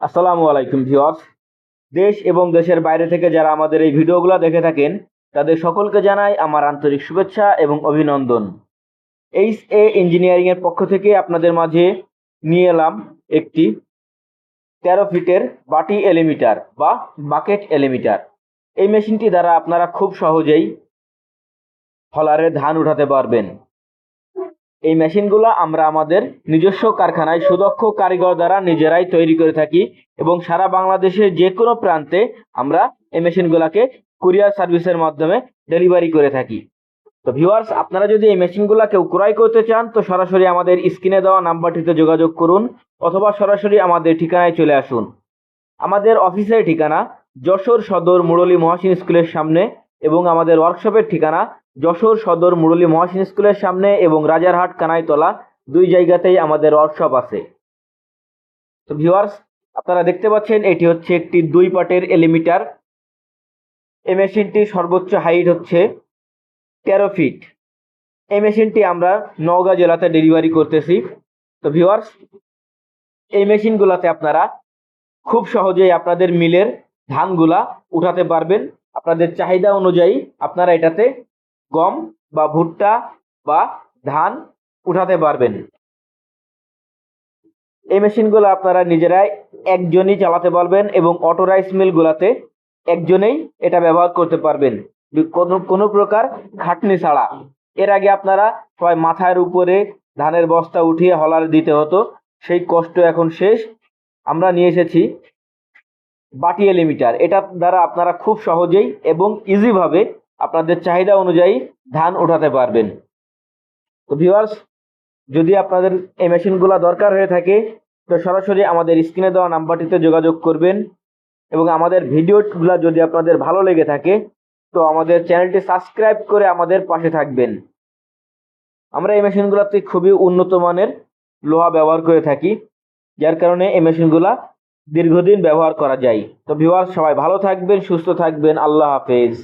আসসালামু আলাইকুম ভিউয়ার্স। দেশ এবং দেশের বাইরে থেকে যারা আমাদের এই ভিডিওগুলো দেখে থাকেন তাদের সকলকে জানাই আমার আন্তরিক শুভেচ্ছা এবং অভিনন্দন। এইচ এ ইঞ্জিনিয়ারিং এর পক্ষ থেকে আপনাদের মাঝে নিয়ে এলাম একটি 13 ফিটের বাটি এলিমিটার বা বাকেট এলিমিটার। এই মেশিনটি দ্বারা আপনারা খুব সহজেই হলারে ধান উঠাতে পারবেন। এই মেশিনগুলো আমরা আমাদের নিজস্ব কারখানায় সুদক্ষ কারিগর দ্বারা নিজেরাই তৈরি করে থাকি এবং সারা বাংলাদেশের যে কোনো প্রান্তে আমরা এই মেশিনগুলোকে কুরিয়ার সার্ভিসের মাধ্যমে ডেলিভারি করে থাকি। তো ভিউয়ার্স, আপনারা যদি এই মেশিনগুলো কেউ ক্রয় করতে চান তো সরাসরি আমাদের স্ক্রিনে দেওয়া নাম্বারটিতে যোগাযোগ করুন অথবা সরাসরি আমাদের ঠিকানায় চলে আসুন। আমাদের অফিসের ঠিকানা যশোর সদর মুরলী মহসিন স্কুলের সামনে এবং আমাদের ওয়ার্কশপের ঠিকানা যশোর সদর মুরলী মহসিন স্কুলের সামনে এবং রাজারহাট কানাইতলা, দুই জায়গাতেই আমাদের ওয়ার্কশপ আছে। তো ভিউয়ার্স, আপনারা দেখতে পাচ্ছেন এটি হচ্ছে একটি 2 পার্টের এলিমিটার। এই মেশিনটি সর্বোচ্চ হাইট হচ্ছে 13 ফিট। এই মেশিনটি আমরা নওগাঁ জেলাতে ডেলিভারি করতেছি। তো ভিউয়ার্স, এই মেশিনগুলোতে আপনারা খুব সহজেই আপনাদের মিলের ধানগুলা উঠাতে পারবেন। আপনাদের চাহিদা অনুযায়ী আপনারা এটাতে গম বা ভুট্টা বা ধান উঠাতে পারবেন। এই মেশিনগুলো আপনারা নিজেরাই একজনই চালাতে পারবেন এবং অটো রাইস মিলগুলোতে একজনেই এটা ব্যবহার করতে পারবেন কোনো প্রকার খাটনি ছাড়া। এর আগে আপনারা সবাই মাথার উপরে ধানের বস্তা উঠিয়ে হলার দিতে হতো, সেই কষ্ট এখন শেষ। আমরা নিয়ে এসেছি বাটি এলিমিটার। এটা দ্বারা আপনারা খুব সহজেই এবং ইজিভাবে আপনাদের চাহিদা অনুযায়ী ধান উঠাতে পারবেন। তো ভিউয়ার্স, যদি আপনাদের এই মেশিনগুলো দরকার হয়ে থাকে তো সরাসরি আমাদের স্ক্রিনে দেওয়া নাম্বারটিতে যোগাযোগ করবেন এবং আমাদের ভিডিওগুলো যদি আপনাদের ভালো লেগে থাকে তো আমাদের চ্যানেলটি সাবস্ক্রাইব করে আমাদের পাশে থাকবেন। আমরা এই মেশিনগুলোতে খুবই উন্নত মানের লোহা ব্যবহার করে থাকি, যার কারণে এই মেশিনগুলা দীর্ঘদিন ব্যবহার করা যায়। তো ভিউয়ার্স, সবাই ভালো থাকবেন, সুস্থ থাকবেন। আল্লাহ হাফেজ।